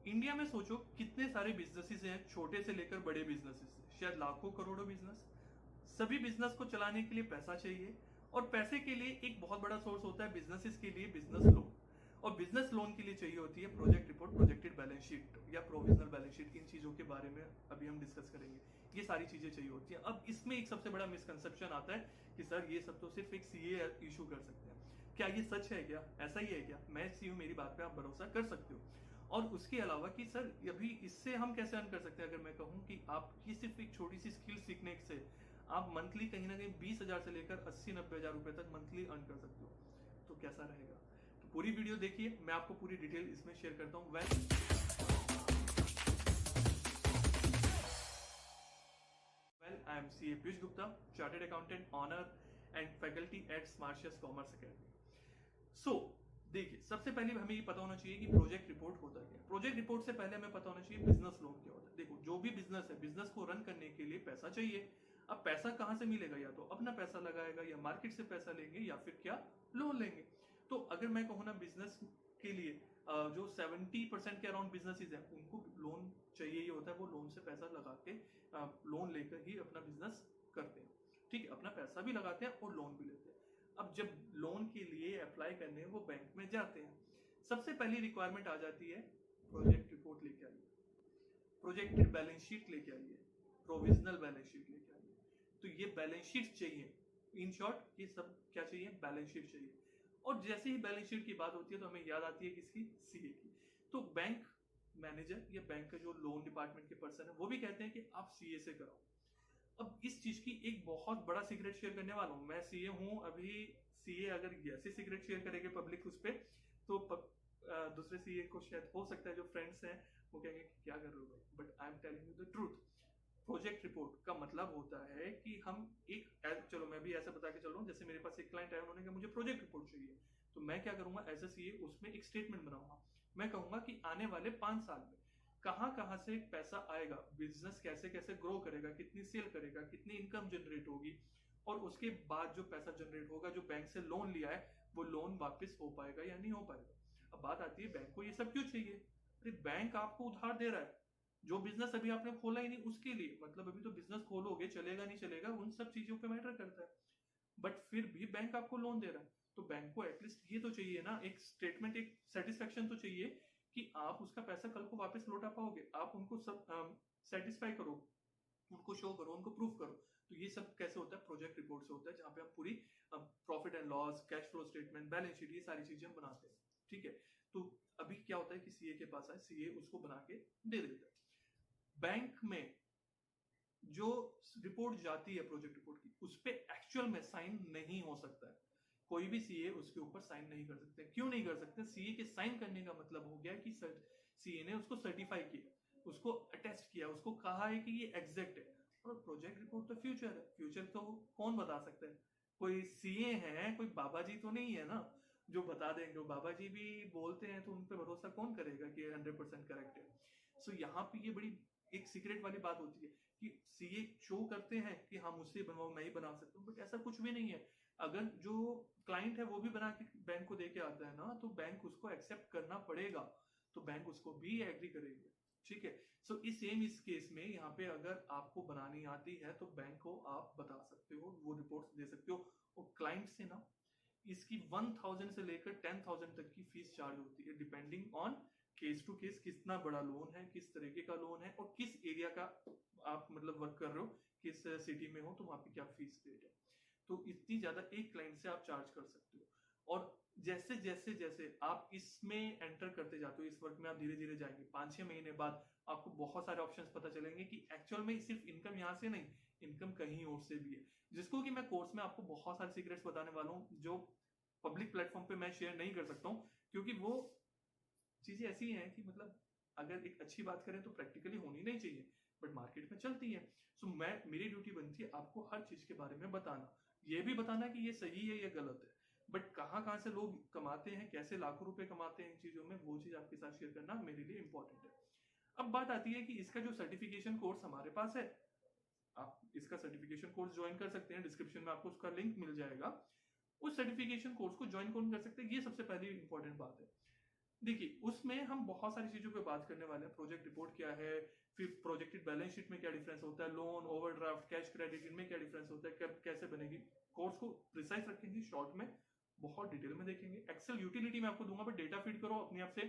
India में सोचो कितने सारे बिजनेसेस हैं, छोटे से लेकर बड़े बिजनेसेस, शायद लाखों करोड़ों बिजनेस। सभी बिजनेस को चलाने के लिए पैसा चाहिए, और पैसे के लिए एक बहुत बड़ा सोर्स होता है बिजनेसेस के लिए बिजनेस लोन। और बिजनेस लोन के लिए चाहिए होती है project report, projected balance sheet या प्रोविजनल बैलेंस शीट। इन चीजों के बारे में अभी हम डिस्कस करेंगे। ये सारी चीजें चाहिए होती हैं। अब इसमें एक सबसे बड़ा मिसकंसेप्शन आता है कि सर ये सब तो सिर्फ एक सीए इशू कर सकते हैं। क्या ये सच है? क्या ऐसा ही है? क्या मैं सी हूं, मेरी बात पे आप भरोसा कर सकते हो? और उसके अलावा कि सर अभी इससे हम कैसे अर्न कर सकते हैं? अगर मैं कहूं कि आपकी सिर्फ एक छोटी सी स्किल सीखने से आप मंथली कहीं ना कहीं 20,000 से लेकर 80-90,000 रुपए तक मंथली अर्न कर सकते हो, तो कैसा रहेगा? तो पूरी वीडियो देखिए, मैं आपको पूरी डिटेल इसमें शेयर करता हूं। Well, I am C A Piyush Gupta, chartered accountant, owner and faculty at स्मार्शियस कॉमर्स अकेडमी। सो देखिए, सबसे पहले हमें ये पता होना चाहिए कि प्रोजेक्ट रिपोर्ट होता क्या है। प्रोजेक्ट रिपोर्ट से पहले हमें पता होना चाहिए बिजनेस लोन क्या होता है। देखो, जो भी बिजनेस है, बिजनेस को रन करने के लिए पैसा चाहिए। अब पैसा कहां से मिलेगा? या तो अपना पैसा लगाएगा, या मार्केट से पैसा लेंगे, या फिर क्या, लोन लेंगे। तो अगर मैं कहूँ ना, बिजनेस के लिए जो 70% के अराउंड बिजनेसेस हैं, उनको लोन चाहिए ही होता है। वो लोन से पैसा लगा के लोन लेकर ही अपना बिजनेस करते हैं। ठीक है, अपना पैसा भी लगाते हैं और लोन भी लेते हैं। अब जब लोन के लिए अप्लाई करने वो बैंक में जाते हैं, सबसे पहली रिक्वायरमेंट आ जाती है प्रोजेक्ट रिपोर्ट लेके आइए, प्रोजेक्टेड बैलेंस शीट लेके आइए, प्रोविजनल बैलेंस शीट लेके आइए। तो ये बैलेंस शीट चाहिए। इन शॉर्ट ये सब क्या चाहिए? बैलेंस शीट चाहिए। और जैसे ही बैलेंस शीट की बात होती है तो हमें याद आती है किसकी? सीए की। तो बैंक मैनेजर या बैंक का जो लोन डिपार्टमेंट के पर्सन है, वो भी कहते हैं कि आप सीए से कराओ। अब इस चीज की एक बहुत बड़ा सीक्रेट शेयर करने वाला हूं। मैं सीए हूं अभी। सीए अगर ऐसे सीक्रेट शेयर करेंगे पब्लिक उस पर, तो दूसरे सीए को शायद हो सकता है, जो फ्रेंड्स हैं वो कहेंगे कि क्या कर रहे हो भाई, but I am telling you the truth. Project report का मतलब होता है कि हम चलो मैं भी ऐसा बता के चल रहा हूँ, जैसे मेरे पास एक क्लाइंट है, उन्होंने कहा मुझे प्रोजेक्ट रिपोर्ट चाहिए। तो मैं क्या करूंगा एज ए सीए, उसमें एक स्टेटमेंट बनाऊंगा। मैं कहूंगा कि आने वाले 5 साल में कहां कहां से पैसा आएगा, बिजनेस कैसे कैसे ग्रो करेगा, कितनी सेल करेगा, कितनी इनकम जनरेट होगी, और उसके बाद जो पैसा जनरेट होगा, जो बैंक से लोन लिया है, वो लोन वापस हो पाएगा या नहीं हो पाएगा। अब बात आती है बैंक को ये सब क्यों चाहिए? अरे बैंक आपको उधार दे रहा है। जो बिजनेस अभी आपने खोला ही नहीं उसके लिए, मतलब अभी तो बिजनेस खोलोगे, चलेगा नहीं चलेगा, उन सब चीजों पे मैटर करता है। बट फिर भी बैंक आपको लोन दे रहा है, तो बैंक को एटलीस्ट ये तो चाहिए ना, एक स्टेटमेंट, एक सेटिस्फेक्शन तो चाहिए कि आप उसका पैसा कल को वापस लौटा पाओगे। आप उनको सब सेटिस्फाई करो, उनको शो करो, उनको प्रूफ करो। तो ये सब कैसे होता है? प्रोजेक्ट रिपोर्ट से होता है, जहां पे हम पूरी profit and loss, cash flow statement, balance sheet, ये सारी चीजें हम बनाते हैं। ठीक है, तो अभी क्या होता है कि सीए के पास है, सीए उसको बना के दे देता है। बैंक में जो रिपोर्ट जाती है प्रोजेक्ट रिपोर्ट की, उस पर एक्चुअल में साइन नहीं हो सकता है। कोई भी सीए उसके ऊपर साइन नहीं कर सकते। क्यों नहीं कर सकते? सीए के साइन करने का मतलब हो गया कि सीए ने उसको सर्टिफाई किया, उसको अटेस्ट किया, उसको कहा है कि ये एग्जैक्ट है। और प्रोजेक्ट रिपोर्ट तो फ्यूचर है, फ्यूचर तो कौन बता सकता है? कोई सीए है, कोई बाबा जी तो नहीं है ना जो बता देंगे। बाबा जी भी बोलते हैं तो उन पर भरोसा कौन करेगा कि 100% करेक्ट है? सो यहाँ पे ये बड़ी एक सीक्रेट वाली बात होती है कि सीए शो करते हैं कि हम उससे बनवाओ, मैं ही बना सकता हूँ, बट ऐसा कुछ भी नहीं है। अगर जो क्लाइंट है वो भी बना के बैंक को देके आता है ना, तो बैंक उसको एक्सेप्ट करना पड़ेगा, तो बैंक उसको भी एग्री करेगी। ठीक है, सो इस केस में यहाँ पे अगर आपको बनानी आती है तो बैंक को आप बता सकते हो, वो रिपोर्ट्स दे सकते हो। और क्लाइंट से ना इसकी 1000 से लेकर 10,000 तक की फीस चार्ज होती है, depending on case to case, कितना बड़ा लोन है, किस तरीके का लोन है, और किस एरिया का आप मतलब वर्क कर रहे हो, किस सिटी में हो, तो वहां पे क्या फीस रेट है। तो इतनी ज्यादा एक क्लाइंट से आप चार्ज कर सकते हो। और जैसे जैसे जैसे आप इसमें एंटर करते जाते हो, इस वर्क में आप धीरे धीरे जाएंगे, 5-6 महीने बाद आपको बहुत सारे ऑप्शंस पता चलेंगे कि एक्चुअल में सिर्फ इनकम यहाँ से नहीं, इनकम कहीं और से भी है, जिसको कि मैं कोर्स में आपको बहुत सारे सीक्रेट्स बताने वाला हूँ, जो पब्लिक प्लेटफॉर्म पे मैं शेयर नहीं कर सकता हूँ, क्योंकि वो चीजें ऐसी हैं कि मतलब अगर एक अच्छी बात करें तो प्रैक्टिकली होनी नहीं चाहिए, बट मार्केट में चलती है। सो मैं मेरी ड्यूटी बनती है आपको हर चीज के बारे में बताना, ये भी बताना कि ये सही है या गलत है, बट कहाँ कहाँ से लोग कमाते हैं, कैसे लाखों रुपए कमाते हैं इन चीजों में, वो चीज आपके साथ शेयर करना मेरे लिए इंपॉर्टेंट है। अब बात आती है कि इसका जो सर्टिफिकेशन कोर्स हमारे पास है, आप इसका सर्टिफिकेशन कोर्स ज्वाइन कर सकते हैं, डिस्क्रिप्शन में आपको उसका लिंक मिल जाएगा। उस सर्टिफिकेशन कोर्स को ज्वाइन कौन कर सकते हैं, ये सबसे पहली इंपॉर्टेंट बात है। देखिए उसमें हम बहुत सारी चीजों पे बात करने वाले हैं। प्रोजेक्ट रिपोर्ट क्या है, फिर प्रोजेक्टेड बैलेंस शीट में क्या डिफरेंस होता है, लोन, ओवरड्राफ्ट, कैश क्रेडिट, इनमें क्या डिफरेंस होता है, कब कैसे बनेगी। कोर्स को प्रिसाइज रखेंगे, शॉर्ट में बहुत डिटेल में देखेंगे। एक्सेल यूटिलिटी में आपको दूंगा, बट डेटा फीड करो अपने आप से,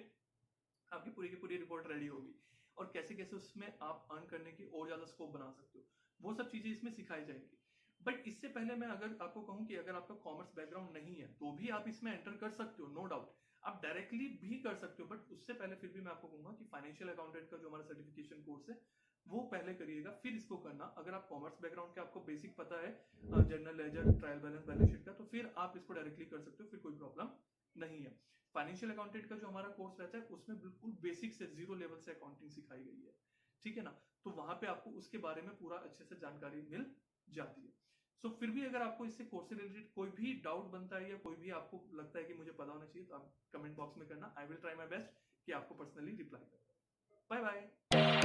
आपकी पूरी की पूरी रिपोर्ट रेडी होगी। और कैसे कैसे उसमें आप अर्न करने की और ज्यादा स्कोप बना सकते हो, वो सब चीजें इसमें सिखाई जाएंगी। बट इससे पहले मैं अगर आपको कहूं कि अगर आपका कॉमर्स बैकग्राउंड नहीं है तो भी आप इसमें एंटर कर सकते हो, नो डाउट आप डायरेक्टली भी कर सकते हो। बट उससे पहले फिर भी मैं आपको कहूंगा कि फाइनेंशियल अकाउंटेंट का जो हमारा सर्टिफिकेशन कोर्स है वो पहले करिएगा, फिर इसको करना। अगर आप कॉमर्स बैकग्राउंड के, आपको बेसिक पता है general ledger, trial balance, balance sheet का, तो फिर आप इसको डायरेक्टली कर सकते हो, फिर कोई प्रॉब्लम नहीं है। फाइनेंशियल अकाउंटेंट का जो हमारा कोर्स रहता है उसमें बिल्कुल बेसिक से जीरो लेवल से अकाउंटिंग सिखाई गई है, ठीक है ना। तो वहां पे आपको उसके बारे में पूरा अच्छे से जानकारी मिल जाती है। सो फिर भी अगर आपको इससे कोर्स से रिलेटेड कोई भी डाउट बनता है या कोई भी आपको लगता है कि मुझे पता होना चाहिए, तो आप कमेंट बॉक्स में करना। I will try my best कि आपको पर्सनली रिप्लाई करूं। Bye bye.